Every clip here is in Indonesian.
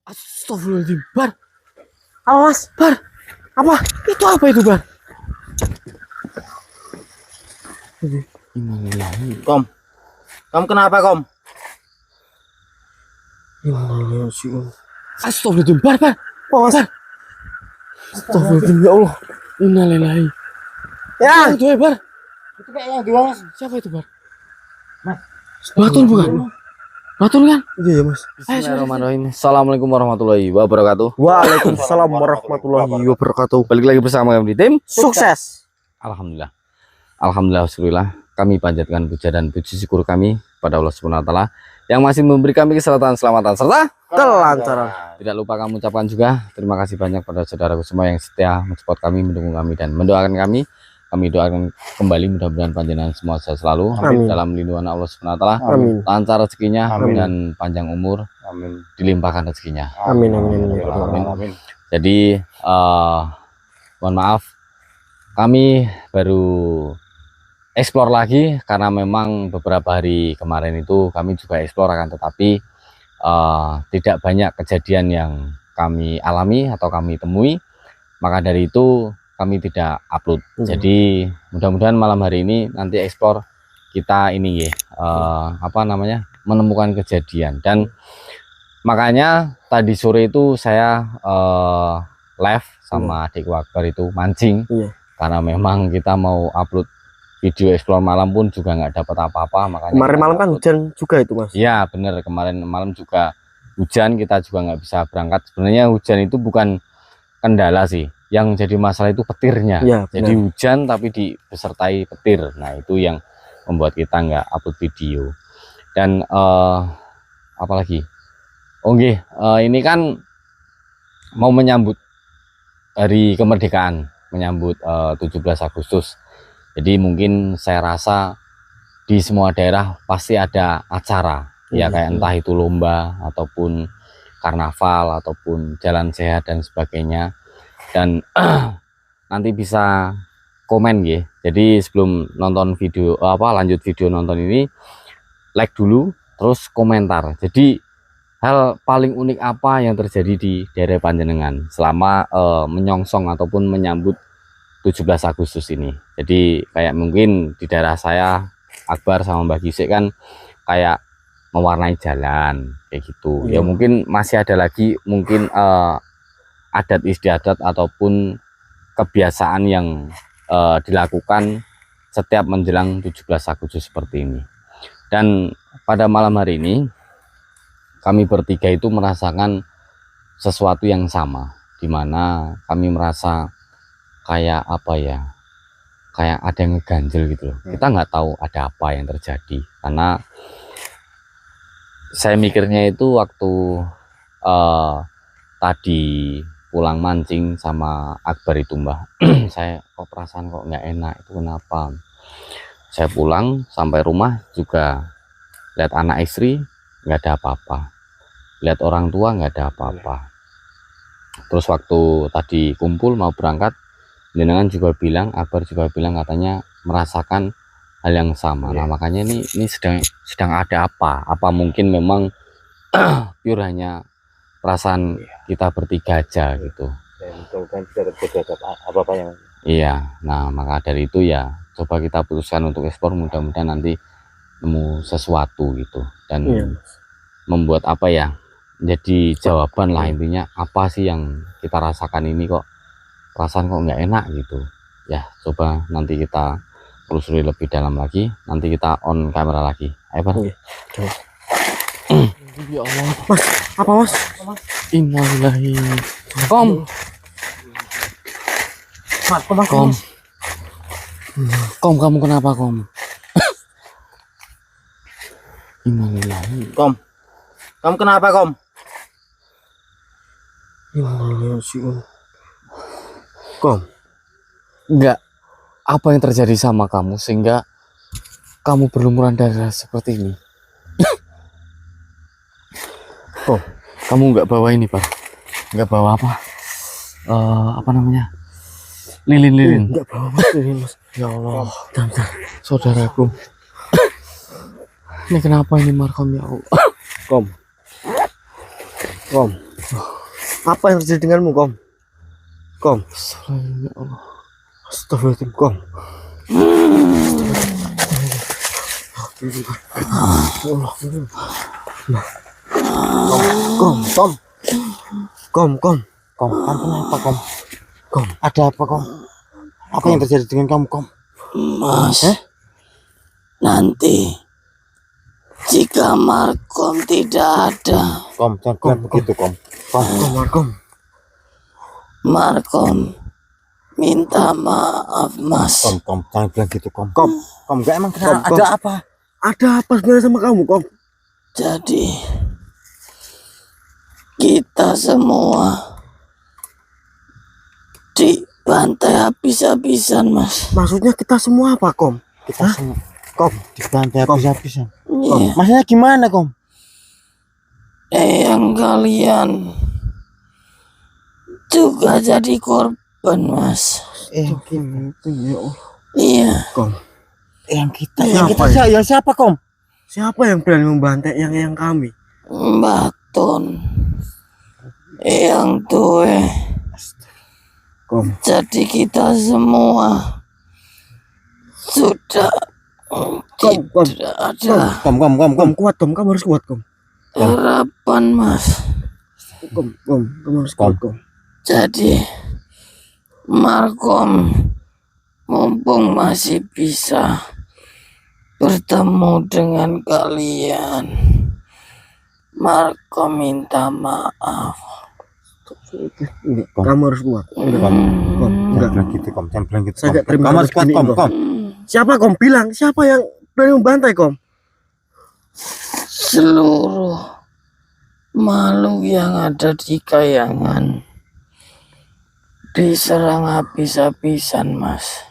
Astagfirullahaladzim, Bar. Awas, Bar. Apa? Itu apa itu, Bar? Innalillahi. Kom, kenapa Kom? Innalillahi. Astagfirullahaladzim, Bar. Awas, Bar. Astagfirullahaladzim, ya Allah. Innalillahi. Ya, Itu ya, Bar. itu kayak yang dua Mas. Siapa itu, Bar? Mas. Batul bukan? Batul kan? Iya, Mas. Bismillahirrahmanirrahim. Assalamualaikum warahmatullahi wabarakatuh. Waalaikumsalam warahmatullahi wabarakatuh. Balik lagi bersama kami di tim Sukses. Alhamdulillah. Alhamdulillah, kami panjatkan puja dan puji syukur kami pada Allah Subhanahu wa taala yang masih memberi kami keselamatan serta Kelancaran. tidak lupa kami ucapkan juga terima kasih banyak pada saudaraku semua yang setia mensupport kami, mendukung kami dan mendoakan kami. Kami doakan kembali mudah-mudahan panjenengan semua sehat selalu. Amin. Dalam lindungan Allah Subhanahu wa taala. Amin. Lancar rezekinya Amin. dan panjang umur. Amin. Dilimpahkan rezekinya. Amin. Amin. Jadi mohon maaf kami baru explore lagi karena memang beberapa hari kemarin itu kami juga explore akan tetapi tidak banyak kejadian yang kami alami atau kami temui, maka dari itu kami tidak upload. Jadi mudah-mudahan malam hari ini nanti explore kita ini ya menemukan kejadian dan makanya tadi sore itu saya live sama adik Akbar itu mancing. Karena memang kita mau upload video explore malam pun juga nggak dapat apa-apa, makanya Kemarin malam kan hujan juga itu, Mas. Iya bener, kemarin malam juga hujan, kita juga nggak bisa berangkat. Sebenarnya hujan itu bukan kendala sih, yang jadi masalah itu petirnya. Ya, jadi hujan tapi disertai petir, nah itu yang membuat kita nggak upload video. Dan apalagi ini kan mau menyambut hari kemerdekaan, menyambut 17 Agustus. Jadi mungkin saya rasa di semua daerah pasti ada acara, ya kayak entah itu lomba ataupun karnaval ataupun jalan sehat dan sebagainya. Dan nanti bisa komen ya. Jadi sebelum nonton video lanjut video nonton ini, like dulu terus komentar. Jadi hal paling unik apa yang terjadi di daerah panjenengan selama menyongsong ataupun menyambut 17 Agustus ini. Jadi kayak mungkin di daerah saya Akbar sama Mbak Gisik kan kayak mewarnai jalan kayak gitu. Ya mungkin masih ada lagi mungkin adat istiadat ataupun kebiasaan yang dilakukan setiap menjelang 17 Agustus seperti ini. Dan pada malam hari ini kami bertiga itu merasakan sesuatu yang sama, dimana kami merasa kayak kayak ada yang ngeganjel gitu loh. Kita nggak tahu ada apa yang terjadi, karena saya mikirnya itu waktu tadi pulang mancing sama Akbar itu Mbah, saya kok perasaan kok nggak enak, itu kenapa? Saya pulang sampai rumah juga lihat anak istri nggak ada apa-apa, lihat orang tua nggak ada apa-apa. Terus waktu tadi kumpul mau berangkat, jenengan juga bilang, Akbar juga bilang katanya merasakan hal yang sama. Nah makanya ini sedang ada apa mungkin memang pure hanya perasaan kita bertiga aja gitu. Dan tidak terjadi apa-apa yang. Iya, nah maka dari itu ya coba kita putuskan untuk ekspor, mudah-mudahan nanti nemu sesuatu gitu dan membuat jadi jawaban lah intinya, apa sih yang kita rasakan ini kok perasaan kok nggak enak gitu ya. Coba nanti kita telusuri lebih dalam lagi, nanti kita on kamera lagi. Ayo Bar. Ya Allah, Mas. Apa, Mas? Innalillahi. Kom. Kamu kenapa Kom? Innalillahi. Kom kenapa Kom? Innalillahi. Enggak, apa yang terjadi sama kamu sehingga kamu berlumuran darah seperti ini? Kamu nggak bawa ini Pak? Nggak bawa apa namanya? Lilin. Enggak bawa, Mas, lilin, Mas. Ya Allah, bentar. Saudaraku. Ini kenapa ini Markom ya Allah? Kom Apa yang terjadi denganmu, Kom? Kom. Astagfirullahaladzim, Kom. Kom, kamu kenapa, Kom? Kom, ada apa, Kom? Apa yang terjadi dengan kamu, Kom? Mas, nanti jika Markom tidak ada, Kom, jangan begitu, Kom. Kom. Markom minta maaf, Mas. Kom, jangan bilang gitu, Kom. Kom, enggak emang kenapa? Ada apa? Ada apa sebenarnya sama kamu, Kom? Jadi kita semua dibantai habis-habisan, Mas. Maksudnya kita semua apa, Kom? Kita semua, Kom, dibantai habis-habisan. Iya. Maksudnya gimana, Kom? Yang kalian juga jadi korban, Mas. Gitu ya. Iya. Kom. Yang siapa, Kom? Siapa yang berani membantai yang kami? Baton yang tua. Kom. Jadi kita semua sudah tidak ada Kom, kuat, Kom, kamu harus kuat, Kom. harapan, Mas. Kom, kamu harus kuat, Kom. Jadi Markom mumpung masih bisa bertemu dengan kalian, Markom minta maaf. Kamu harus kuat. Enggak gitu, Kom. Jangan bilang gitu. Kamu harus kuat, Kom. Siapa, Kom? Bilang siapa yang berani membantai, Kom? Seluruh makhluk yang ada di kayangan diserang habis-habisan, Mas.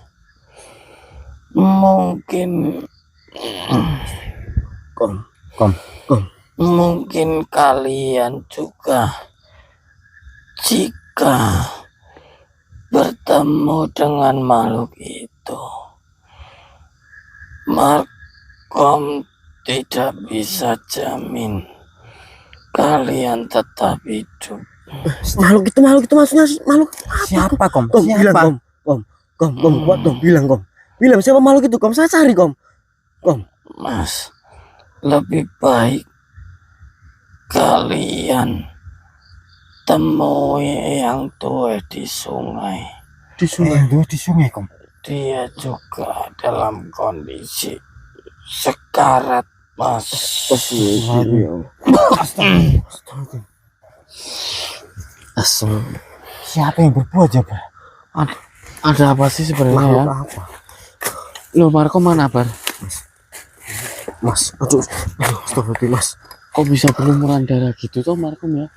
Mungkin mungkin kalian juga jika bertemu dengan makhluk itu, Markom tidak bisa jamin kalian tetap hidup. Makhluk itu maksudnya makhluk siapa, Kom? Kom, bilang, Kom, kuat dong, bilang, Kom. Bilang siapa makhluk itu, Kom? Saya cari, Kom. Mas, lebih baik kalian temui yang tua di sungai. Di sungai, Kom. Dia juga dalam kondisi sekarat, Mas. Siapa yang berbuat, Jabar? Ada apa sih sebenarnya ya? Apa? Loh, Markom mana, Bar? Mas, aduh, astagfirullahaladzim, Mas. Kok bisa berlumuran darah gitu toh Markom ya?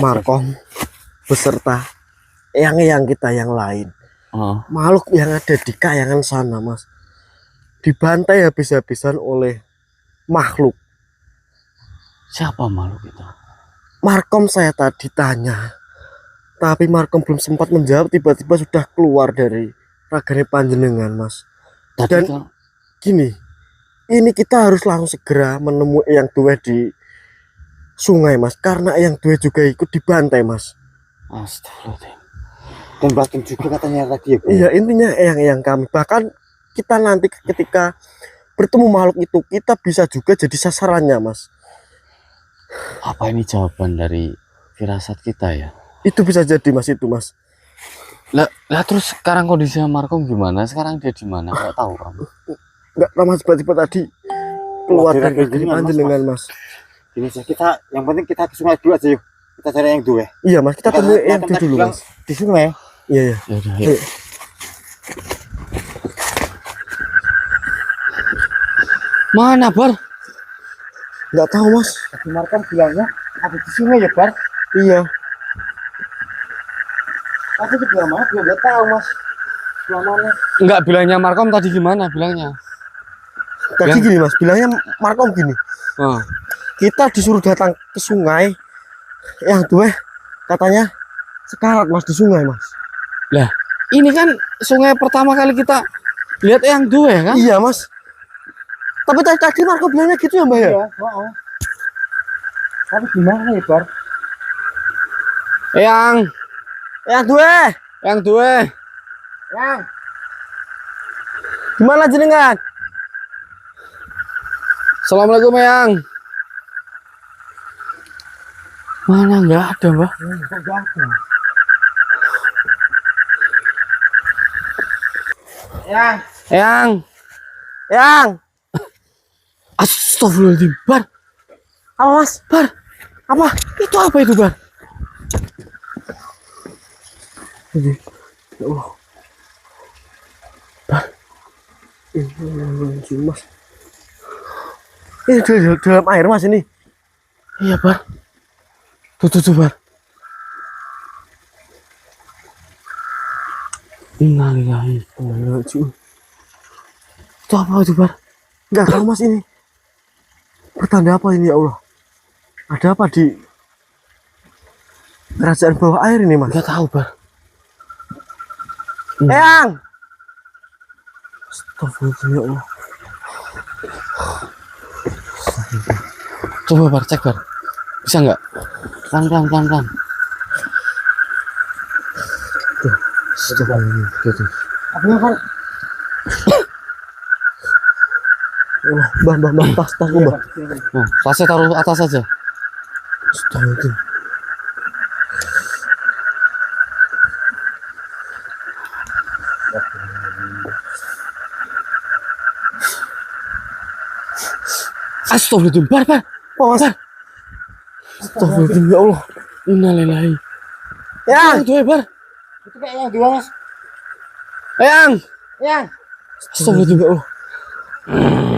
Markom beserta yang kita yang lain. Makhluk yang ada di kayangan sana, Mas, dibantai habis-habisan oleh makhluk. Siapa makhluk itu? Markom saya tadi tanya, tapi Markom belum sempat menjawab, tiba-tiba sudah keluar dari ragane panjenengan, Mas. Dan gini, ini kita harus langsung segera menemui yang tua di sungai, Mas, karena yang tua juga ikut dibantai, Mas. Astagfirullahaladzim. Dan bahkan juga katanya tadi ya, iya, intinya yang kami, bahkan kita nanti ketika bertemu makhluk itu, kita bisa juga jadi sasarannya, Mas. Apa ini jawaban dari firasat kita ya? Itu bisa jadi, Mas, itu, Mas. Lah terus sekarang kondisinya Markom gimana? Sekarang dia di mana? Enggak tahu kamu. Enggak lama tiba-tiba tadi keluar dari panjenengan, Mas. Gini saja, kita yang penting kita ke sungai dulu aja yuk. Kita cari yang dua. Iya, Mas, kita tunggu yang dulu, Mas. Di sungai. Iya. Ya udah, yuk. Mana, Bar? Enggak tahu, Mas. Tadi Markom bilangnya ada di sungai ya, Bar. Iya. Tapi di belah mana? Gue nggak tahu, Mas. Belah mana? Enggak, bilangnya Markom tadi gimana bilangnya? Tadi gini, Mas, bilangnya Markom gini. Kita disuruh datang ke sungai, yang tua katanya sekarat, Mas, di sungai, Mas. Lah, ini kan sungai pertama kali kita lihat yang dua ya kan? Iya, Mas. Tapi tadi Markom bilangnya gitu ya, Mbak ya? Iya, Tapi gimana ya, Bar? Eyang, Yang dua. yang dua. Yang. Gimana jenengan? Assalamualaikum Eyang. Mana nggak ada mbak? Yang. Eyang. Yang. Astagfirullahaladzim. Bar. Apa mas? Bar. Apa? Itu apa itu bar? Ini. Ya Allah. Bar. Ini mas. Ini dalam air mas ini. Iya bar. Tuh bar. Innalillahi. Itu apa itu bar? Enggak tahu mas ini. Pertanda apa ini ya Allah? Ada apa di kerajaan bawah air ini mas? Nggak tahu bar. Eyang. Astagfirullahaladzim ya Allah. Coba bar, cek bar. Bisa nggak? Pelan. Astagfirullahaladzim. Tuh. Apa kan? Mbah, tas mbah. Nah, tasnya taruh atas aja. Astagfirullahaladzim. Astagfirullahaladzim. Bar. Oh, mas. Astagfirullahaladzim ya Allah. Innalillahi. Yang. Itu bar. Itu kayak yang dua mas. Eyang. Yang. Astagfirullahaladzim ya Allah.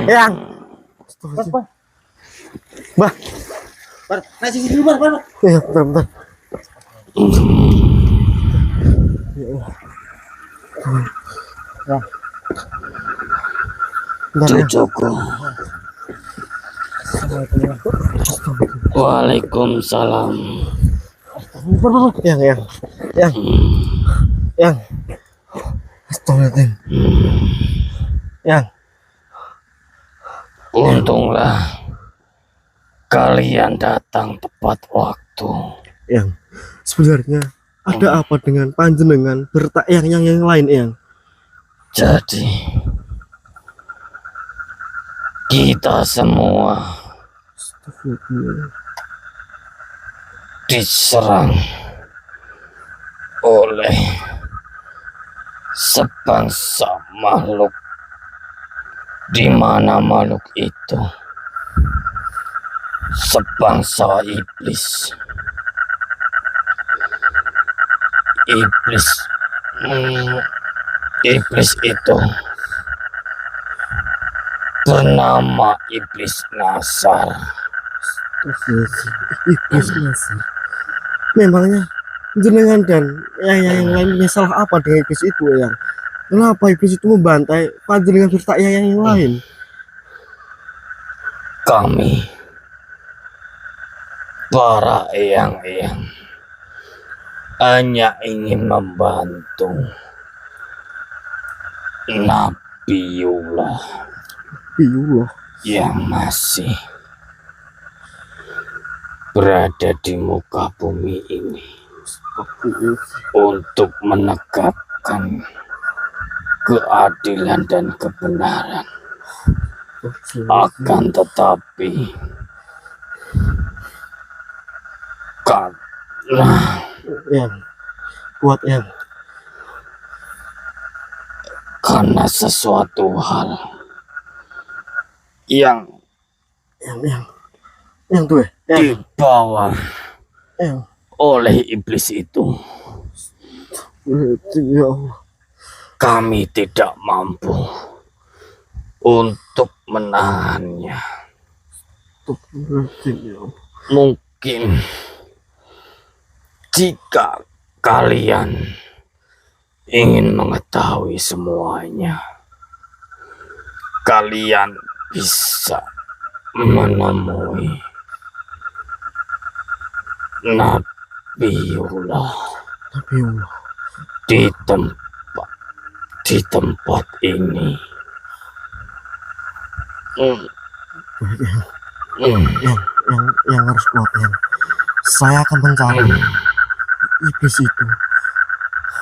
Yang. Bar. Mbah. Bar. Naik sini dulu bar. Ya, bentar. Ya Allah. Ya. Bentar ya. Cucuku. Waalaikumsalam. Yang. Astagfirullahaladzim. Yang. Untunglah kalian datang tepat waktu. Yang. Sebenarnya ada apa dengan panjenengan bertak yang lain yang? Jadi kita semua diserang oleh sebangsa makhluk, di mana makhluk itu sebangsa iblis. Iblis itu bernama Iblis Nasar. Iblis Nasar. Memangnya jenengan dan yang lainnya salah apa dengan iblis itu yang? Kenapa iblis itu membantai panjenengan serta yang lain? Kami para eyang-eyang hanya ingin membantu Nabiullah Biyullah. yang masih berada di muka bumi ini untuk menegakkan keadilan dan kebenaran. Akan tetapi karena Yang buat karena sesuatu hal yang tuh dibawa yang oleh iblis itu, ya Allah. kami tidak mampu untuk menahannya. Mungkin jika kalian ingin mengetahui semuanya, kalian bisa menemui Nabiullah di tempat ini. Yang harus kuat yang. Saya akan mencari iblis itu.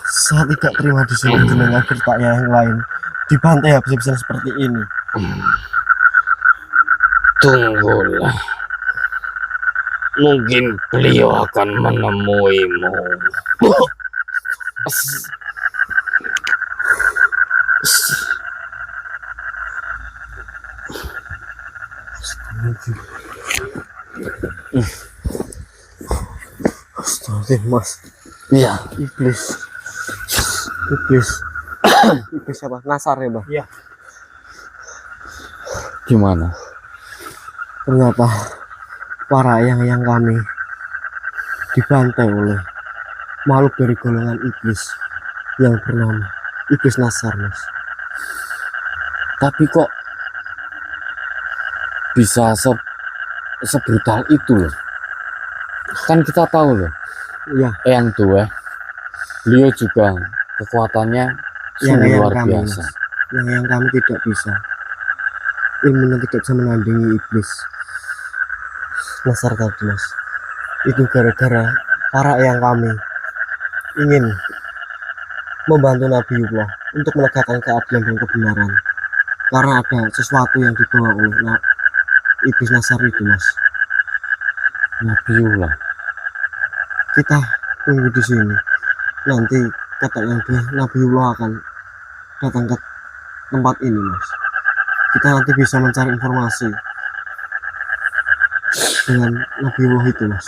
Saya tidak terima di sini jenengan bertanya yang lain dibantai habis-habisan seperti ini. Tunggulah. Mungkin beliau akan menemuimu. Astagfirullah, Mas. Iya. Iblis. Iblis apa? Nasar ya, Mbak? Iya. Gimana? Ternyata para yang kami dibantai oleh makhluk dari golongan iblis yang bernama Iblis Nasar, Mas. Tapi kok bisa sebrutal itu loh. Kan kita tahu loh, Iya, Eyang Tueh, beliau juga kekuatannya sungguh luar kami, biasa. Mas. Yang kami tidak bisa. Ilmunya tidak bisa menandingi iblis Nasar tadi, Mas. Itu gara-gara para yang kami ingin membantu Nabiullah untuk menegakkan keadilan dan kebenaran. Karena ada sesuatu yang dibawa oleh Iblis Nasar itu, Mas. Nabiullah. Kita tunggu di sini. Nanti kata yang Nabiullah akan datang ke tempat ini, Mas. Kita nanti bisa mencari informasi dengan Nabiullah itu, Mas.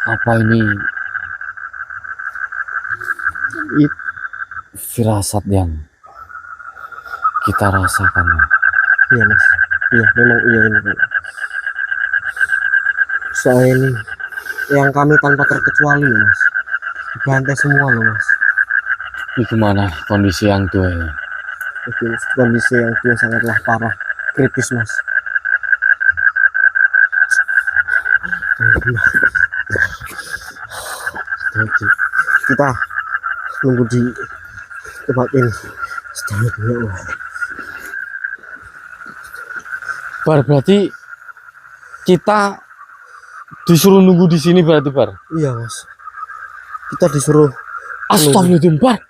Apa ini firasat yang kita rasakan? Iya, Mas. Iya, memang iya ini, Pak. Soalnya ini yang kami tanpa terkecuali, Mas. Dibantai semua loh, Mas. Ini gimana kondisi Yang Tueh? Jadi kondisi yang itu sangatlah parah, kritis, Mas. Kita nunggu di tempat ini. Astagfirullah. Bar, berarti kita disuruh nunggu di sini berarti, Bar? Iya, Mas. Kita disuruh. Astagfirullahaladzim, Bar.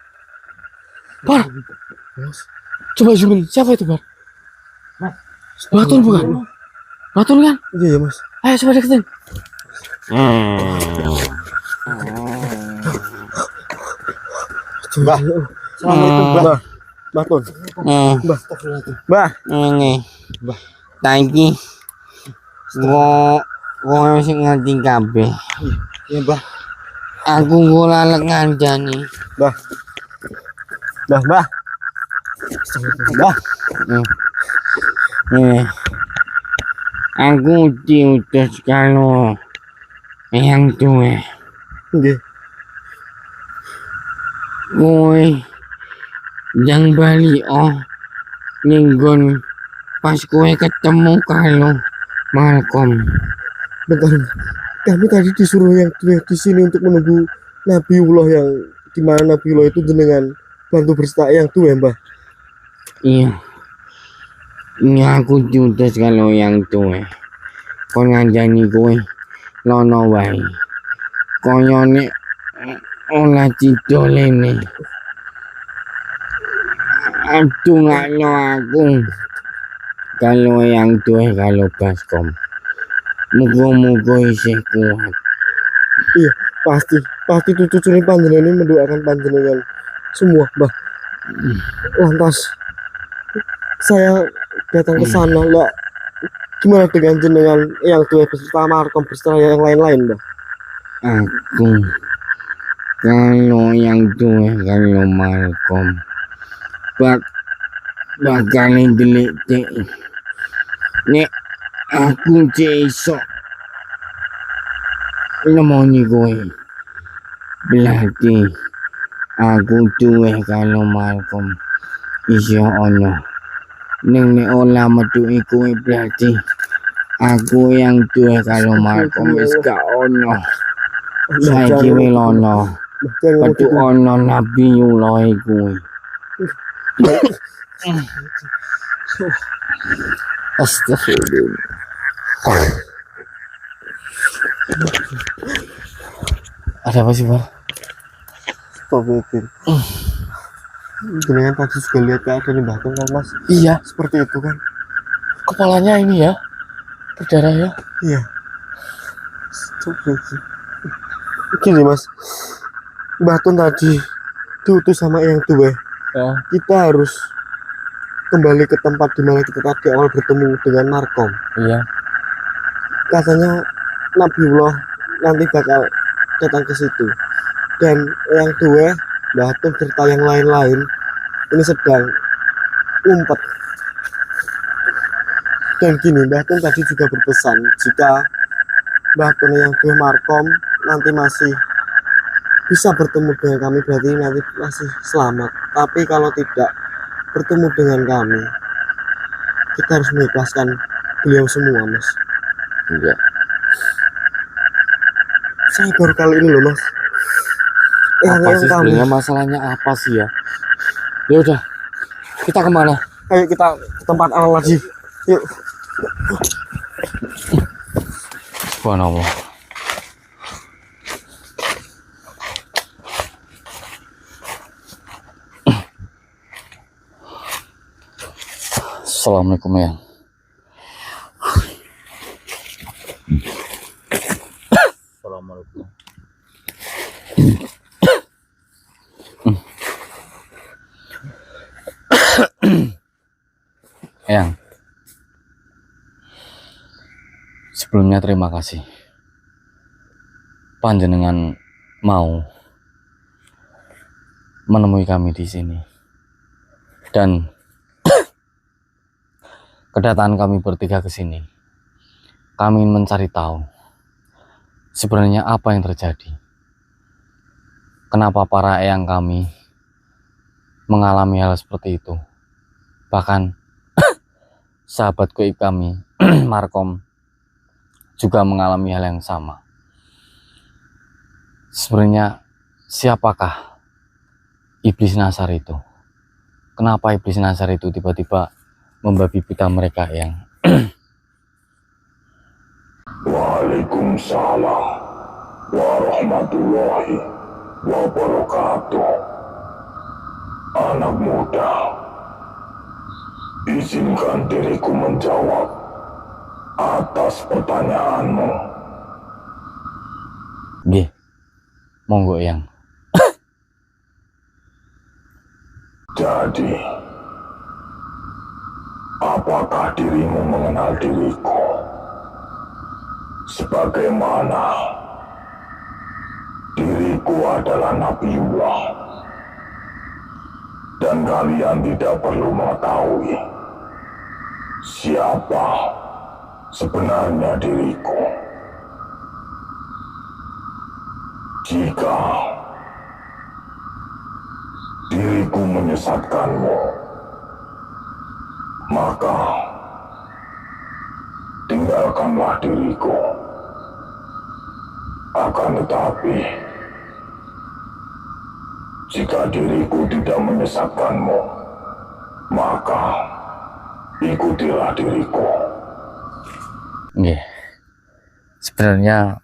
Bar, Mas. coba zoomin. Siapa itu, Bar? Batul bukan? Batul kan? Iya, ya, Mas. Ayo coba deketin. Mbah. Assalamualaikum, Mbah. Mbah Tun. Mbah. Mbah. Ini tadi gua masih ngerti kabeh. Iya, Mbah. Aku lalek ngandani. Mbah. Mbah, Mbah. Mbah. Eh, aku diutus kalau Eyang Tueh. Nggih. Kowe yang bali ninggon pas kowe ketemu kalau Malcolm. Bentar. Kami tadi disuruh yang di sini untuk menunggu Nabiullah yang di mana Nabiullah itu jenengan bantu berserta yang tua, Mbah. Iya. Ini aku diutus kalau Yang Tueh. Kon ngandani kowe lono wae. Koyone olah cidolene. Aduh ngakno aku. Kalau Yang Tueh kalau Baskom. Muga-muga isih kuat. Iya, pasti cucu-cucu panjenengan ini mendoakan panjenengan semua, Mbah. Lantas saya datang ke sana lah. Gimana dengan jenengan yang tua beserta Markom beserta yang lain-lain, Mbah? Aku kalau Yang Tueh kalau Malcolm bakal delik nek aku iso lemoni kowe berarti aku Tueh kalau Malcolm iso ono ning nek ora metu kowe berarti aku Yang Tueh kalau Malcolm wis gak ono. Saiki welono metu ono Nabiullah kuwi. Astagfirullah. Ada apa sih, Bar? Stop itu. Jenengan tadi juga lihat keadaan Mbah Tun kan Mas? Iya, Seperti itu kan? kepalanya ini ya, berdarah ya. Iya. Stop itu. Gini Mas, Mbah Tun tadi diutus sama yang tua. Ya. Kita harus kembali ke tempat di mana kita tadi awal bertemu dengan Markom. Iya. Katanya Nabiullah nanti bakal datang ke situ. Dan yang tua, Mbah Tun serta yang lain-lain ini sedang ngumpet. Dan gini, Mbah Tun tadi juga berpesan jika Mbah Tun yang tua Markom nanti masih bisa bertemu dengan kami, berarti nanti masih selamat. Tapi kalau tidak bertemu dengan kami, kita harus mengikhlaskan beliau semua, Mas. Iya. Saya baru kali ini loh, Mas. Apa sih sebenarnya masalahnya apa sih ya? Ya udah, kita kemana? Ayo kita ke tempat awal lagi. Yuk. Subhanallah. Assalamualaikum ya. Assalamualaikum. Yang sebelumnya terima kasih panjenengan mau menemui kami di sini, dan kedatangan kami bertiga ke sini, kami ingin mencari tahu sebenarnya apa yang terjadi. Kenapa para eyang kami mengalami hal seperti itu? Bahkan sahabat goib kami, Markom, juga mengalami hal yang sama. Sebenarnya siapakah iblis Nasar itu? Kenapa iblis Nasar itu tiba-tiba membabi buta mereka yang Waalaikumsalam warahmatullahi wabarakatuh. Anak muda, izinkan diriku menjawab atas pertanyaanmu. Nggih, monggo yang. Jadi, apakah dirimu mengenal diriku? Sebagaimana diriku adalah Nabiullah, dan kalian tidak perlu mengetahui siapa sebenarnya diriku. Jika diriku menyesatkanmu, maka tinggalkanlah diriku. Akan tetapi, jika diriku tidak menyesatkanmu, maka ikutilah diriku. Nggih. Sebenarnya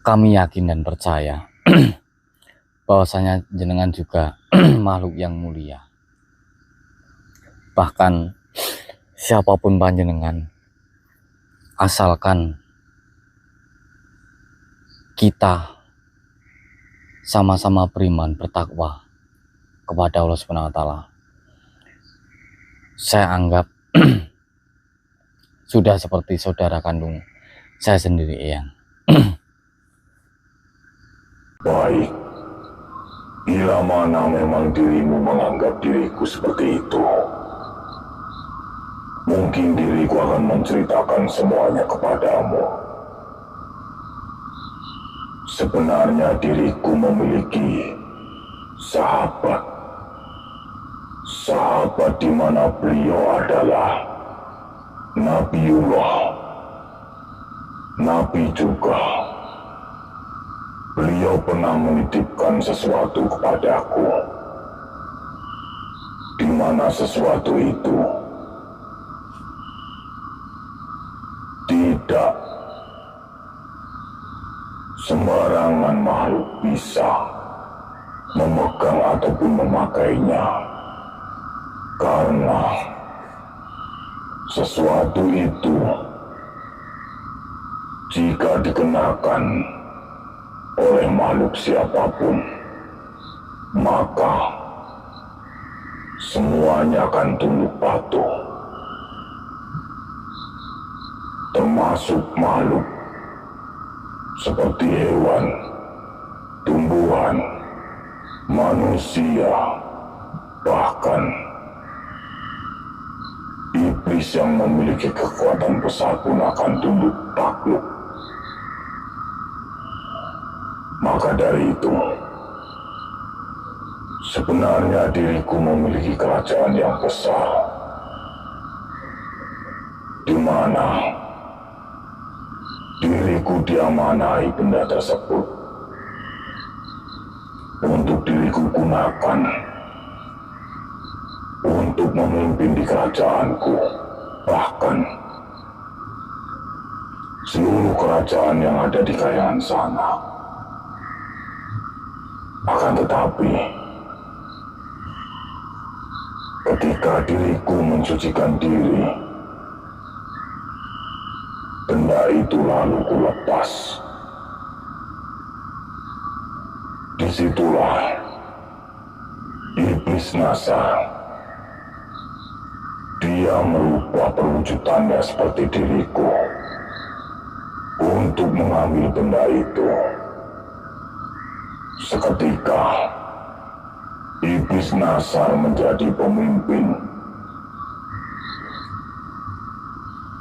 kami yakin dan percaya bahwasanya jenengan juga makhluk yang mulia. Bahkan siapapun panjenengan, asalkan kita sama-sama beriman, bertakwa kepada Allah Subhanahu wa taala, saya anggap sudah seperti saudara kandung saya sendiri, Eyang. Baik, bila mana memang dirimu menganggap diriku seperti itu, mungkin diriku akan menceritakan semuanya kepadamu. Sebenarnya diriku memiliki sahabat. Sahabat di mana beliau adalah Nabiullah, Nabi juga. Beliau pernah menitipkan sesuatu kepadaku, di mana sesuatu itu tidak sembarangan makhluk bisa memegang ataupun memakainya, karena sesuatu itu jika dikenakan oleh makhluk siapapun, maka semuanya akan tunduk patuh, termasuk makhluk seperti hewan, tumbuhan, manusia, bahkan iblis yang memiliki kekuatan besar pun akan tunduk takluk. Maka dari itu, sebenarnya diriku memiliki kerajaan yang besar, di mana diriku diamanai benda tersebut untuk diriku gunakan untuk memimpin di kerajaanku, bahkan seluruh kerajaan yang ada di Kayangan sana. Akan tetapi, ketika diriku mensucikan diri, benda itu lalu kulepas. Disitulah iblis Nasar. Dia merubah perwujudannya seperti diriku untuk mengambil benda itu. Seketika iblis Nasar menjadi pemimpin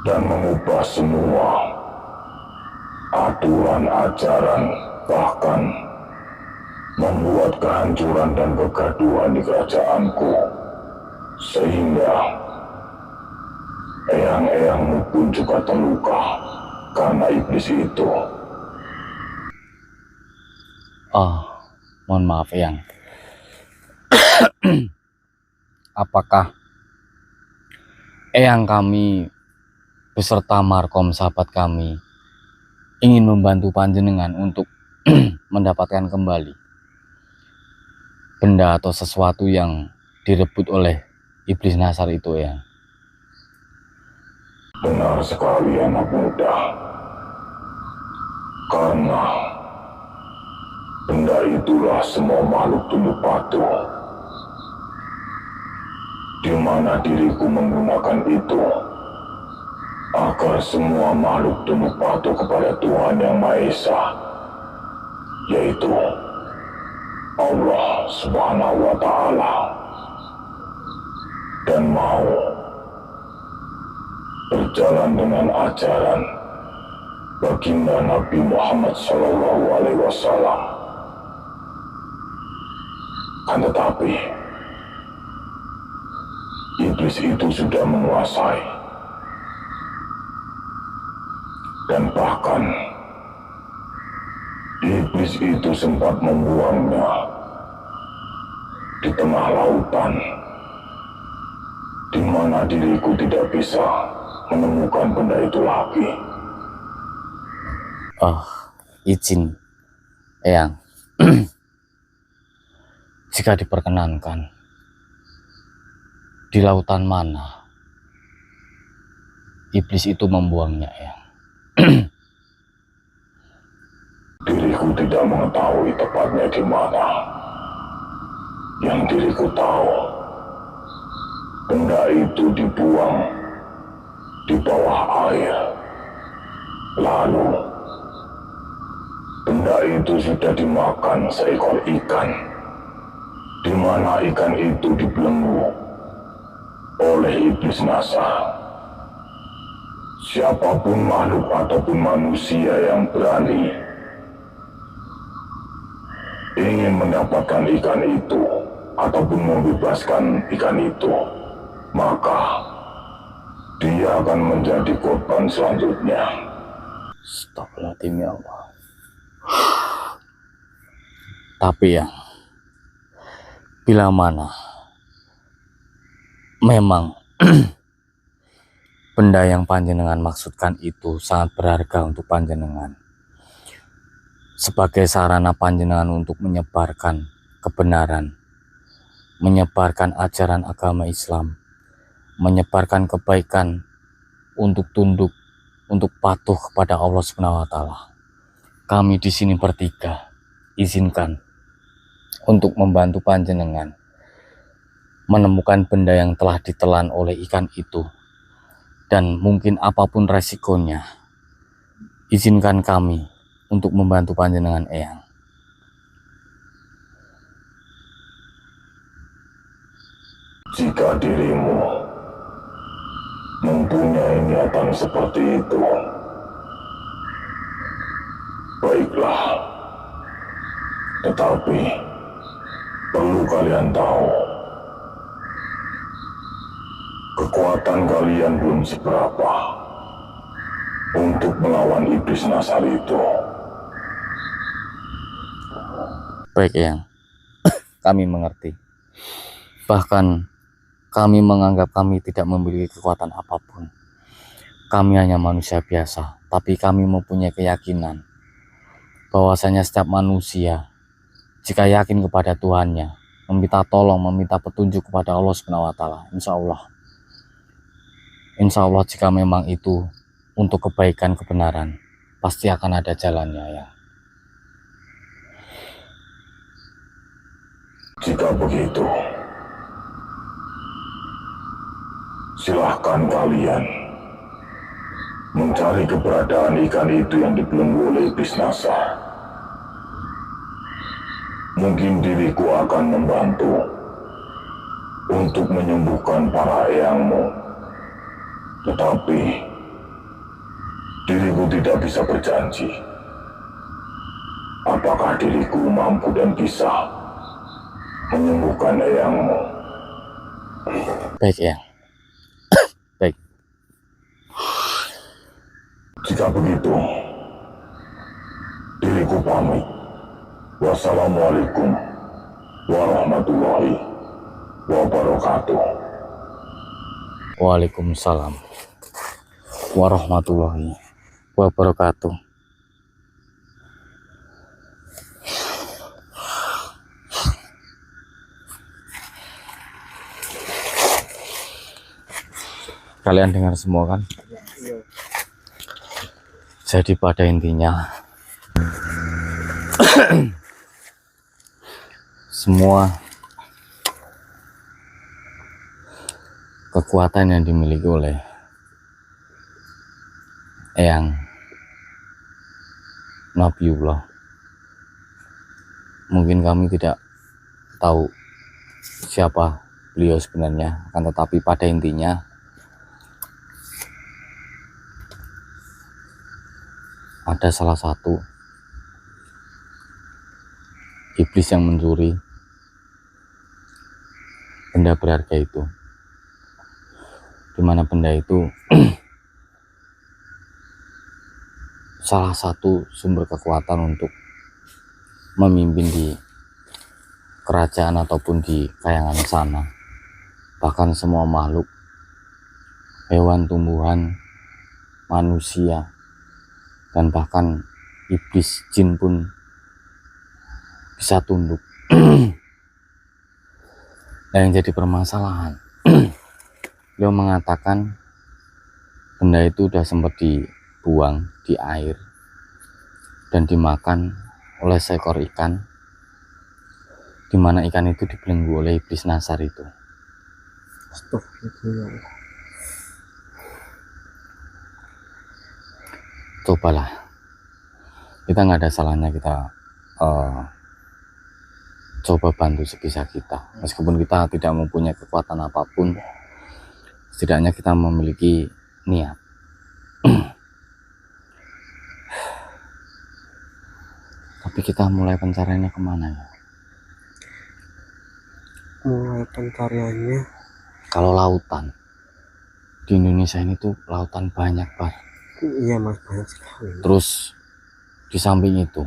dan mengubah semua aturan ajaran, bahkan membuat kehancuran dan kegaduhan di kerajaanku, sehingga eyang-eyangmu pun juga terluka karena iblis itu. Mohon maaf Eyang. Apakah Eyang kami beserta Markom sahabat kami ingin membantu panjenengan untuk mendapatkan kembali benda atau sesuatu yang direbut oleh iblis Nasar itu, Eyang? Benar sekali anak muda, karena benda itulah semua makhluk tunduk patuh, di mana diriku menggunakan itu agar semua makhluk tunduk patuh kepada Tuhan Yang Maha Esa, yaitu Allah Subhanahu wa Ta'ala, dan mau berjalan dengan ajaran baginda Nabi Muhammad SAW. Kan tetapi iblis itu sudah menguasai, dan bahkan iblis itu sempat membuangnya di tengah lautan, di mana diriku tidak bisa menemukan benda itu lagi. Izin Eyang, jika diperkenankan, di lautan mana iblis itu membuangnya, Eyang? Diriku tidak mengetahui tepatnya di mana. Yang diriku tahu, benda itu dibuang di bawah air. Lalu benda itu sudah dimakan seekor ikan, di mana ikan itu dibelenggu oleh iblis Nasar. Siapapun makhluk ataupun manusia yang berani ingin mendapatkan ikan itu ataupun membebaskan ikan itu, maka dia akan menjadi korban selanjutnya. Astagfirullahaladzim, ya Allah. Tapi ya, bila mana memang benda yang panjenengan maksudkan itu sangat berharga untuk panjenengan, sebagai sarana panjenengan untuk menyebarkan kebenaran, menyebarkan ajaran agama Islam, menyebarkan kebaikan, untuk tunduk, untuk patuh kepada Allah Subhanahu wa taala. Kami di sini bertiga izinkan untuk membantu panjenengan menemukan benda yang telah ditelan oleh ikan itu, dan mungkin apapun resikonya, izinkan kami untuk membantu panjenengan Eyang. Jika dirimu mempunyai niatan seperti itu, baiklah. Tetapi perlu kalian tahu, kekuatan kalian belum seberapa untuk melawan iblis Nasar itu. Baik Eyang, kami mengerti. Bahkan kami menganggap kami tidak memiliki kekuatan apapun. Kami hanya manusia biasa, tapi kami mempunyai keyakinan bahwasanya setiap manusia, jika yakin kepada Tuhannya, meminta tolong, meminta petunjuk kepada Allah Subhanahu wa taala, insya Allah jika memang itu untuk kebaikan kebenaran, pasti akan ada jalannya ya. Jika begitu, silahkan kalian mencari keberadaan ikan itu yang dibelenggu oleh iblis Nasar. Mungkin diriku akan membantu untuk menyembuhkan para eyangmu. Tetapi diriku tidak bisa berjanji apakah diriku mampu dan bisa menyembuhkan eyangmu. Baik Eyang. Baik. Jika begitu, diriku pamit. Wassalamualaikum warahmatullahi wabarakatuh. Waalaikumsalam warahmatullahi wabarakatuh. Kalian dengar semua kan? Jadi pada intinya semua kekuatan yang dimiliki oleh Eyang Nabiullah, mungkin kami tidak tahu siapa beliau sebenarnya, akan tetapi pada intinya ada salah satu iblis yang mencuri benda berharga itu, dimana benda itu salah satu sumber kekuatan untuk memimpin di kerajaan ataupun di kayangan sana. Bahkan semua makhluk, hewan, tumbuhan, manusia, dan bahkan iblis jin pun bisa tunduk. Nah, yang jadi permasalahan, beliau mengatakan benda itu udah sempat dibuang di air dan dimakan oleh seekor ikan, dimana ikan itu dibelenggu oleh iblis Nasar itu. Astagfirullah. Cobalah, kita nggak ada salahnya kita coba bantu sebisa kita, meskipun kita tidak mempunyai kekuatan apapun, setidaknya kita memiliki niat. Tapi kita mulai pencariannya kemana ya? Mulai pencariannya Kalau lautan di Indonesia ini tuh lautan banyak, Pak. iya mas, banyak sekali. Terus di samping itu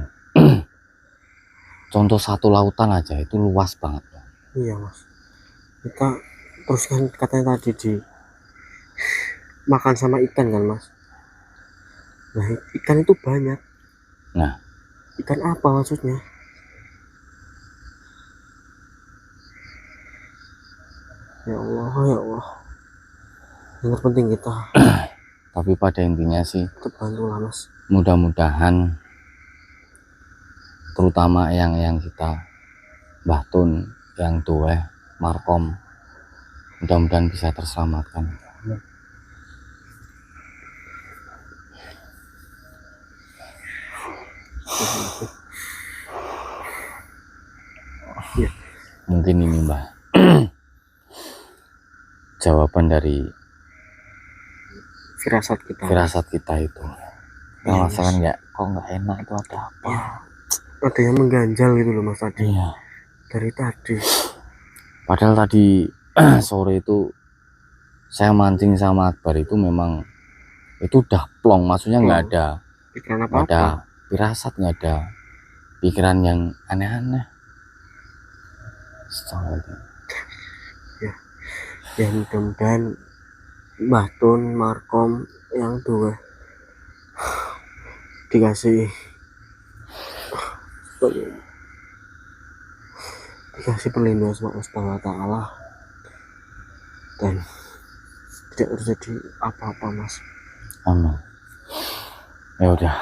contoh satu lautan aja itu luas banget. Iya mas, kita terus kan katanya tadi di makan sama ikan kan mas. Nah ikan itu banyak. Nah, Ikan apa maksudnya? Ya Allah, ya Allah. Yang terpenting kita Tapi pada intinya sih tetap bantu lah Mas. mudah-mudahan terutama yang kita Mbah Tun, yang Tuweh, Markom, mudah-mudahan bisa terselamatkan. Mungkin ini Mbah jawaban dari Firasat kita. itu. Kalau masalah kok nggak enak itu ada apa? Ya, ada yang mengganjal gitu loh Mas tadi. Iya. Dari tadi. Padahal tadi sore itu saya mancing sama Akbar itu memang itu udah plong, maksudnya nggak ada Pikiran nggak ada apa-apa. firasat, nggak ada pikiran yang aneh-aneh. Ya mudah-mudahan Mbah Tun, Markom, yang Tuweh dikasih perlindungan sama Allah Subhanahu wa Ta'ala dan tidak terjadi apa-apa Mas. Amin. Ya udah,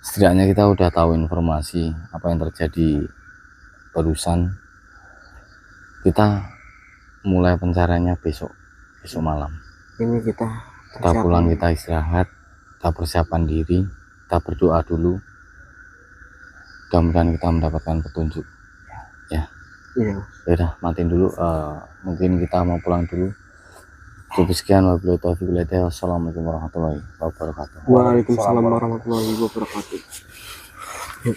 setidaknya kita udah tahu informasi apa yang terjadi barusan. Kita mulai pencariannya besok malam. Ini kita Pulang, kita istirahat, kita persiapan diri, kita berdoa dulu. Mudah-mudahan kita mendapatkan petunjuk. Ya. Iya. Ya udah, matiin dulu. Mungkin kita mau pulang dulu. Cukup sekian, wabillahi taufiq wal hidayah. Wassalamualaikum warahmatullahi wabarakatuh. Waalaikumsalam warahmatullahi wabarakatuh. Yuk.